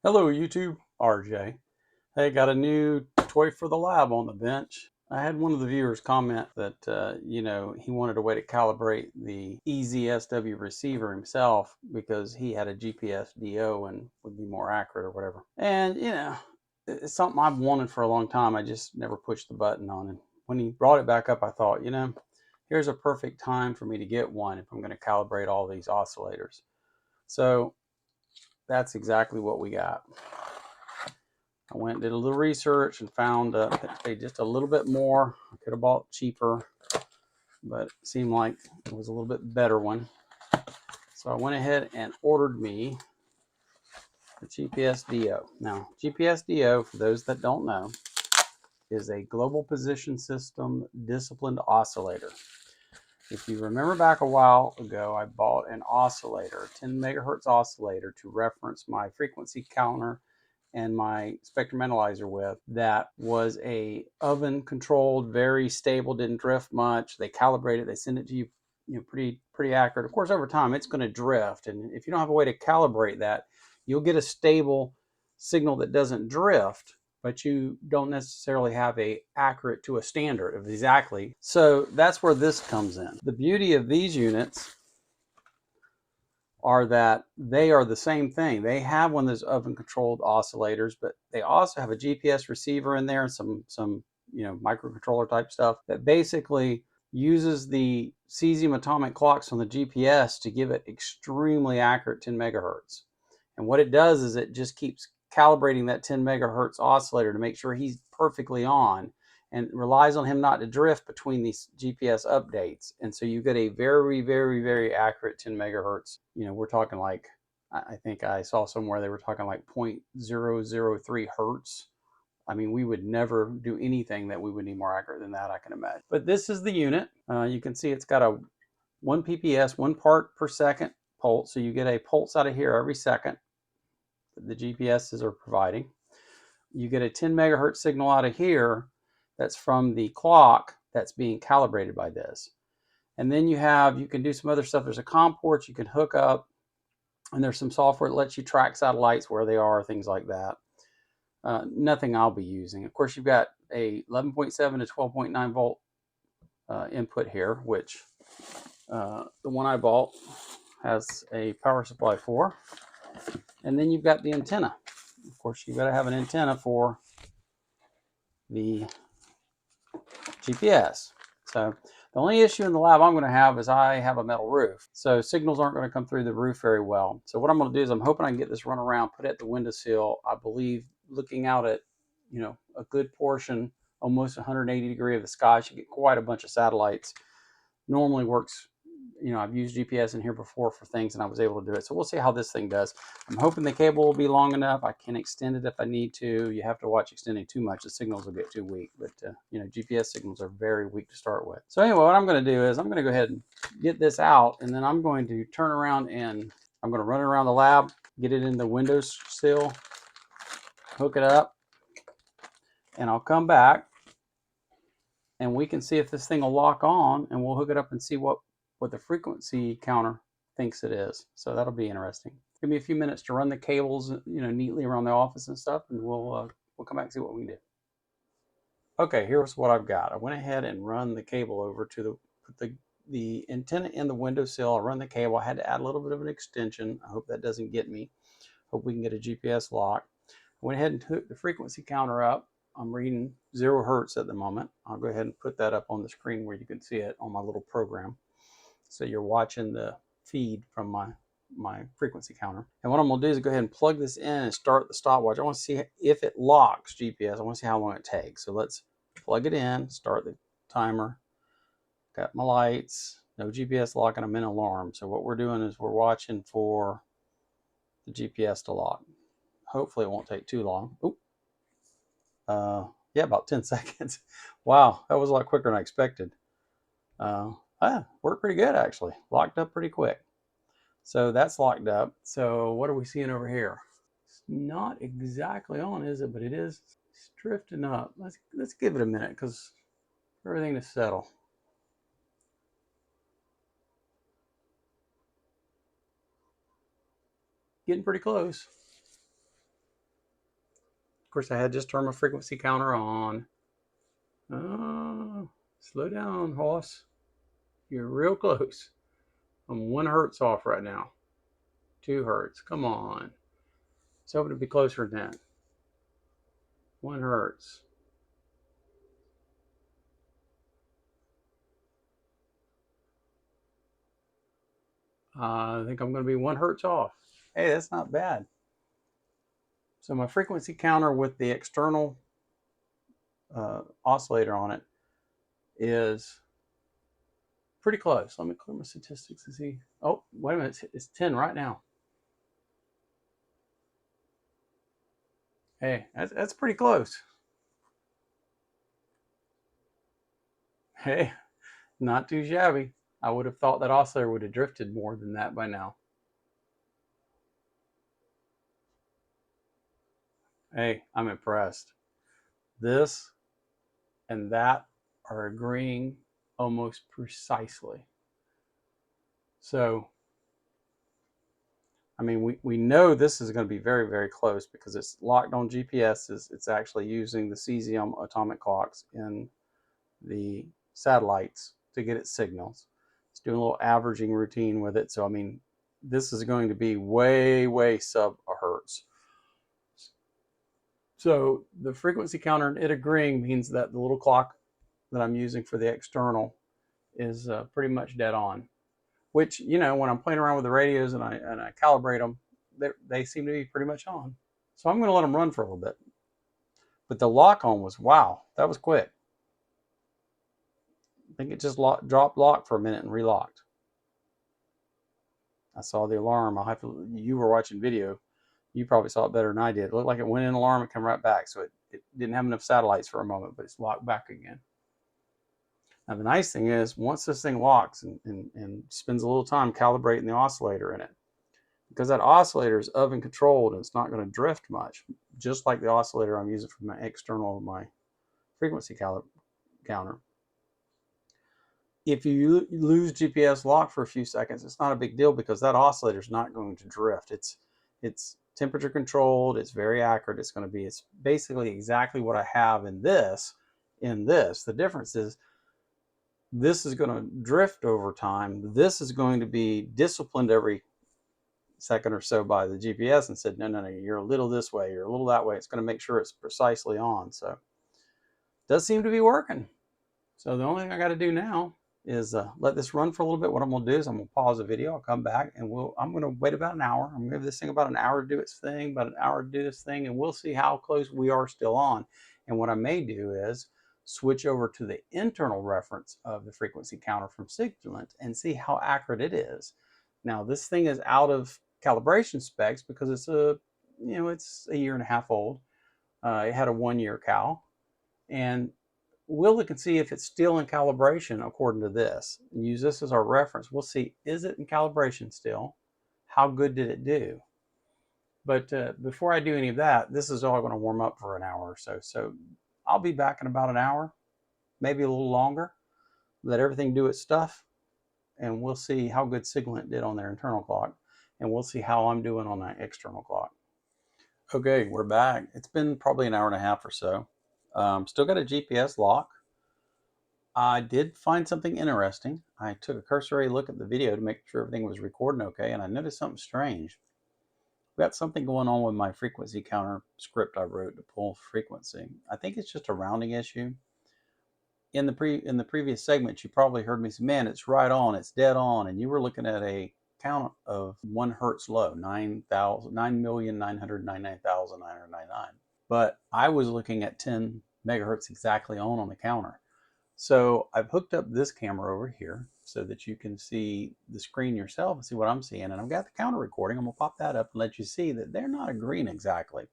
Hello YouTube, RJ. Hey, got a new toy for the lab on the bench. I had one of the viewers comment that, he wanted a way to calibrate the EZSW receiver himself because he had a GPSDO and would be more accurate or whatever. And, it's something I've wanted for a long time. I just never pushed the button on it. When he brought it back up, I thought, here's a perfect time for me to get one if I'm going to calibrate all these oscillators. So that's exactly what we got. I went and did a little research and found that it paid just a little bit more. I could have bought cheaper, but it seemed like it was a little bit better one. So I went ahead and ordered me the GPSDO. Now, GPSDO, for those that don't know, is a global position system disciplined oscillator. If you remember back a while ago, I bought an oscillator, a 10 megahertz oscillator, to reference my frequency counter and my spectrum analyzer with. That was a oven controlled, very stable, didn't drift much. They calibrate it, they send it to you, pretty accurate. Of course, over time it's going to drift, and if you don't have a way to calibrate that, you'll get a stable signal that doesn't drift, but you don't necessarily have a accurate to a standard of exactly. So that's where this comes in. The beauty of these units are that they are the same thing. They have one of those oven controlled oscillators, but they also have a GPS receiver in there and some microcontroller type stuff that basically uses the cesium atomic clocks on the GPS to give it extremely accurate 10 megahertz. And what it does is it just keeps calibrating that 10 megahertz oscillator to make sure he's perfectly on, and relies on him not to drift between these GPS updates. And so you get a very, very, very accurate 10 megahertz. We're talking like, I think I saw somewhere they were talking like 0.003 hertz. I mean, we would never do anything that we would need more accurate than that, I can imagine. But this is the unit. You can see it's got a 1 PPS, 1 part per second pulse. So you get a pulse out of here every second that the GPSs are providing. You get a 10 megahertz signal out of here that's from the clock that's being calibrated by this. And then you can do some other stuff. There's a COM port you can hook up, and there's some software that lets you track satellites where they are, things like that. Nothing I'll be using. Of course, you've got a 11.7 to 12.9 volt input here, which the one I bought has a power supply for. And then you've got the antenna. Of course, you've got to have an antenna for the GPS. So the only issue in the lab I'm going to have is I have a metal roof. So signals aren't going to come through the roof very well. So what I'm going to do is I'm hoping I can get this run around, put it at the windowsill. I believe looking out at, a good portion, almost 180 degree of the sky, should get quite a bunch of satellites. Normally works. I've used GPS in here before for things and I was able to do it. So we'll see how this thing does. I'm hoping the cable will be long enough. I can extend it if I need to. You have to watch extending too much. The signals will get too weak. But, GPS signals are very weak to start with. So anyway, what I'm going to do is I'm going to go ahead and get this out, and then I'm going to turn around and I'm going to run it around the lab, get it in the windows sill, hook it up, and I'll come back and we can see if this thing will lock on, and we'll hook it up and see what the frequency counter thinks it is. So that'll be interesting. Give me a few minutes to run the cables, neatly around the office and stuff, and we'll come back and see what we can do. Okay, here's what I've got. I went ahead and run the cable over to the antenna in the windowsill. I run the cable. I had to add a little bit of an extension. I hope that doesn't get me. Hope we can get a GPS lock. I went ahead and hooked the frequency counter up. I'm reading 0 hertz at the moment. I'll go ahead and put that up on the screen where you can see it on my little program. So you're watching the feed from my frequency counter. And what I'm going to do is go ahead and plug this in and start the stopwatch. I want to see if it locks GPS. I want to see how long it takes. So let's plug it in, start the timer. Got my lights, no GPS lock, and I'm in alarm. So what we're doing is we're watching for the GPS to lock. Hopefully it won't take too long. Yeah, about 10 seconds. Wow, that was a lot quicker than I expected. Worked pretty good actually. Locked up pretty quick. So that's locked up. So what are we seeing over here? It's not exactly on, is it? But it is drifting up. Let's give it a minute because everything to settle. Getting pretty close. course, I had just turned my frequency counter on. Slow down, horse. You're real close. I'm 1 hertz off right now. 2 hertz. Come on. I was hoping to be closer than that. 1 hertz. I think I'm going to be 1 hertz off. Hey, that's not bad. So my frequency counter with the external oscillator on it is pretty close. Let me clear my statistics and see. Oh, wait a minute. It's 10 right now. Hey, that's pretty close. Hey, not too shabby. I would have thought that oscillator would have drifted more than that by now. Hey, I'm impressed. This and that are agreeing almost precisely. So, I mean, we know this is going to be very, very close because it's locked on GPS. It's actually using the cesium atomic clocks in the satellites to get its signals. It's doing a little averaging routine with it. So, I mean, this is going to be way, way sub a hertz. So the frequency counter and it agreeing means that the little clock that I'm using for the external is pretty much dead on. Which, you know, when I'm playing around with the radios and I calibrate them, they seem to be pretty much on. So I'm going to let them run for a little bit. But the lock on was, wow, that was quick. I think it just dropped lock for a minute and relocked. I saw the alarm. You were watching video. You probably saw it better than I did. It looked like it went in alarm and come right back. So it didn't have enough satellites for a moment, but it's locked back again. Now the nice thing is, once this thing locks and spends a little time calibrating the oscillator in it, because that oscillator is oven controlled and it's not going to drift much, just like the oscillator I'm using for my external, my frequency counter. If you lose GPS lock for a few seconds, it's not a big deal because that oscillator is not going to drift. It's temperature controlled. It's very accurate. It's basically exactly what I have in this. The difference is this is going to drift over time. This is going to be disciplined every second or so by the GPS and said, no, you're a little this way, you're a little that way. It's going to make sure it's precisely on. So it does seem to be working. So the only thing I got to do now is let this run for a little bit. What I'm going to do is I'm going to pause the video. I'll come back and I'm going to wait about an hour. I'm going to give this thing about an hour to do its thing, about an hour to do this thing, and we'll see how close we are still on. And what I may do is switch over to the internal reference of the frequency counter from Signalent and see how accurate it is. Now this thing is out of calibration specs because it's a year and a half old. It had a 1 year cal, and we'll look and see if it's still in calibration according to this and use this as our reference. We'll see, is it in calibration still? How good did it do? But before I do any of that, this is all going to warm up for an hour or so. So I'll be back in about an hour, maybe a little longer. Let everything do its stuff, and we'll see how good Signalent did on their internal clock, and we'll see how I'm doing on that external clock. Okay, we're back. It's been probably an hour and a half or so. Still got a GPS lock. I did find something interesting. I took a cursory look at the video to make sure everything was recording okay, and I noticed something strange. We got something going on with my frequency counter script I wrote to pull frequency. I think it's just a rounding issue. In the previous segment, you probably heard me say, man, it's right on, it's dead on, and you were looking at a count of 1 hertz low, 9,999,999. But I was looking at 10 megahertz exactly on the counter. So I've hooked up this camera over here so that you can see the screen yourself and see what I'm seeing. And I've got the counter recording. I'm going to pop that up and let you see that they're not agreeing exactly.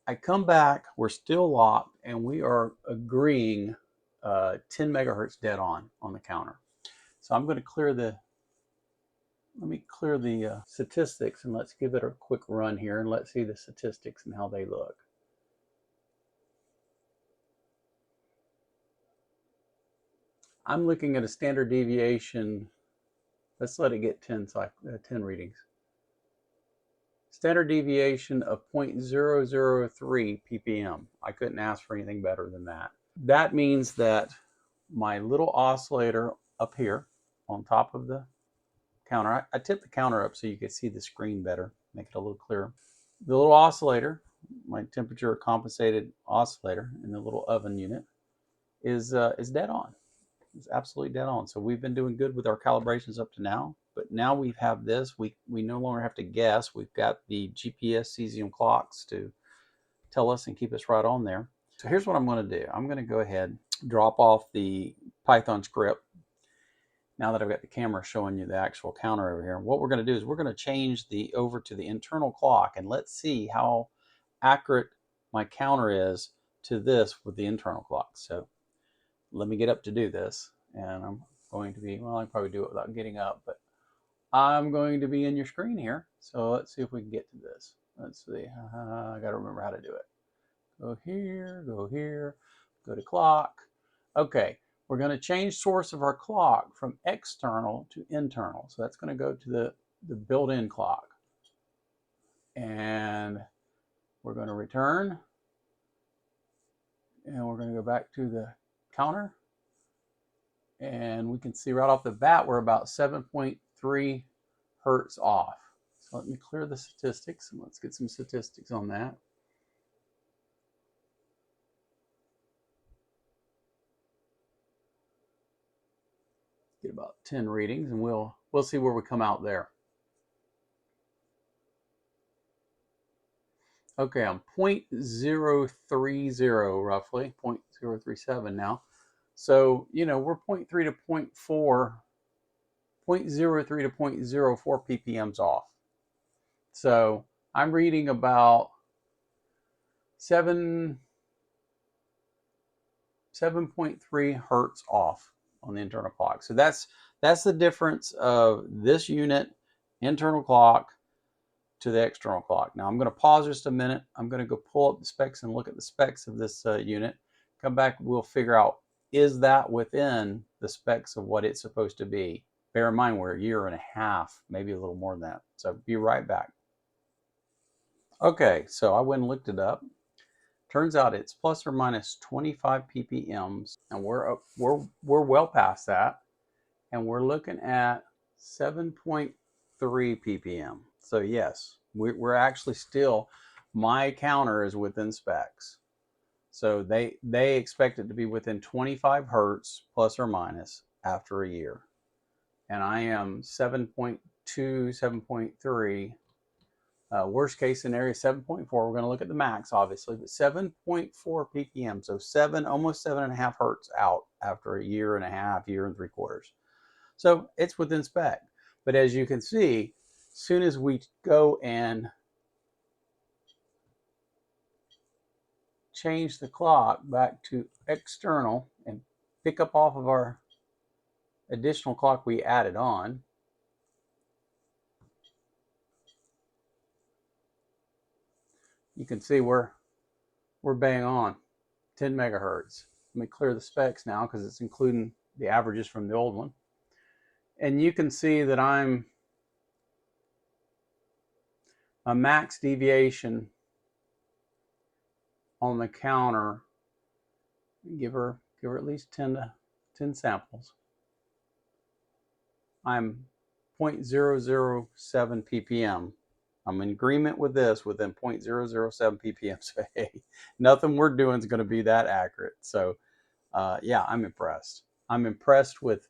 I come back, we're still locked, and we are agreeing 10 megahertz dead on the counter. So I'm going to clear the statistics, and let's give it a quick run here and let's see the statistics and how they look. I'm looking at a standard deviation. Let's let it get 10 readings. Standard deviation of 0.003 ppm. I couldn't ask for anything better than that. That means that my little oscillator up here on top of the counter, I tipped the counter up so you could see the screen better, make it a little clearer. The little oscillator, my temperature compensated oscillator in the little oven unit, is dead on. It's absolutely dead on. So we've been doing good with our calibrations up to now, but now we have this. We no longer have to guess. We've got the GPS cesium clocks to tell us and keep us right on there. So here's what I'm going to do. I'm going to go ahead, drop off the Python script. Now that I've got the camera showing you the actual counter over here, what we're going to do is we're going to change over to the internal clock, and let's see how accurate my counter is to this with the internal clock. So let me get up to do this, and I'm going to be, well, I can probably do it without getting up, but I'm going to be in your screen here. So let's see if we can get to this. Let's see. I got to remember how to do it. Go here, go to clock. Okay, we're going to change source of our clock from external to internal. So that's going to go to the built-in clock. And we're going to return. And we're going to go back to the counter. And we can see right off the bat we're about 7.3 hertz off. So let me clear the statistics, and let's get some statistics on that. Get about 10 readings, and we'll see where we come out there. Okay, I'm 0.030 roughly, 0.037 now. So, you know, we're 0.3 to 0.4, 0.03 to 0.04 ppms off. So I'm reading about 7.3 hertz off on the internal clock. So that's the difference of this unit internal clock to the external clock. Now I'm going to pause just a minute. I'm going to go pull up the specs and look at the specs of this unit. Come back, we'll figure out, is that within the specs of what it's supposed to be? Bear in mind, we're a year and a half, maybe a little more than that. So be right back. Okay, so I went and looked it up. Turns out it's plus or minus 25 ppms, and we're well past that, and we're looking at 7.3 ppm. So yes, we're actually still, my counter is within specs. So they expect it to be within 25 hertz plus or minus after a year, and I am 7.2, 7.3. Worst case scenario, 7.4. We're going to look at the max, obviously, but 7.4 ppm. So almost 7.5 hertz out after a year and a half, year and 3/4. So it's within spec. But as you can see, as soon as we go and change the clock back to external and pick up off of our additional clock we added on, you can see we're bang on 10 megahertz. Let me clear the specs now because it's including the averages from the old one. And you can see that I'm a max deviation on the counter. Give her at least 10 samples. I'm 0.007 ppm. I'm in agreement with this within 0.007 ppm. So hey, nothing we're doing is going to be that accurate. So yeah, I'm impressed. I'm impressed with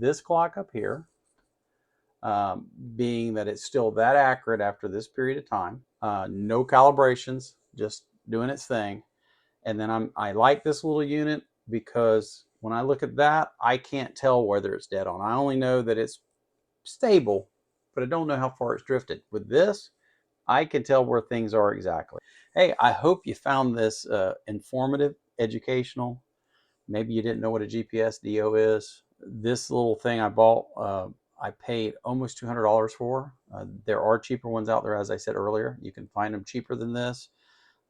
this clock up here, being that it's still that accurate after this period of time. No calibrations, just doing its thing. And then I like this little unit because when I look at that, I can't tell whether it's dead on. I only know that it's stable, but I don't know how far it's drifted. With this, I can tell where things are exactly. Hey, I hope you found this informative, educational. Maybe you didn't know what a GPSDO is. This little thing I bought, I paid almost $200 for. There are cheaper ones out there, as I said earlier. You can find them cheaper than this.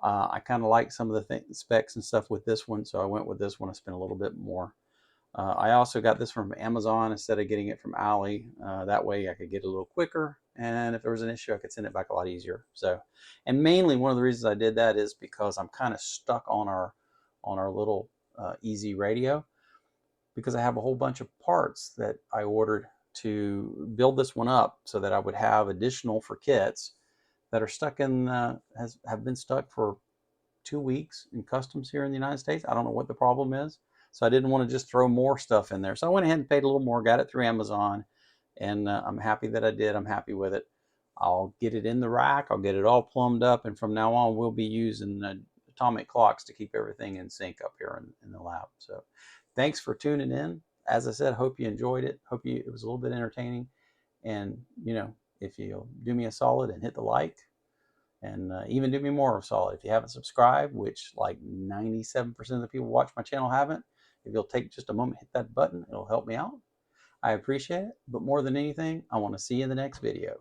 I kind of like some of the specs and stuff with this one, so I went with this one. I spent a little bit more. I also got this from Amazon instead of getting it from Ali. That way I could get it a little quicker and if there was an issue, I could send it back a lot easier. So, and mainly one of the reasons I did that is because I'm kind of stuck on our little easy radio, because I have a whole bunch of parts that I ordered to build this one up so that I would have additional for kits that are stuck in have been stuck for 2 weeks in customs here in the United States. I don't know what the problem is. So I didn't want to just throw more stuff in there. So I went ahead and paid a little more, got it through Amazon, and I'm happy that I did. I'm happy with it. I'll get it in the rack. I'll get it all plumbed up. And from now on, we'll be using atomic clocks to keep everything in sync up here in the lab. So thanks for tuning in. As I said, hope you enjoyed it. It was a little bit entertaining. And, if you'll do me a solid and hit the like, and even do me more of a solid, if you haven't subscribed, which like 97% of the people watch my channel haven't, if you'll take just a moment, hit that button, it'll help me out. I appreciate it. But more than anything, I want to see you in the next video.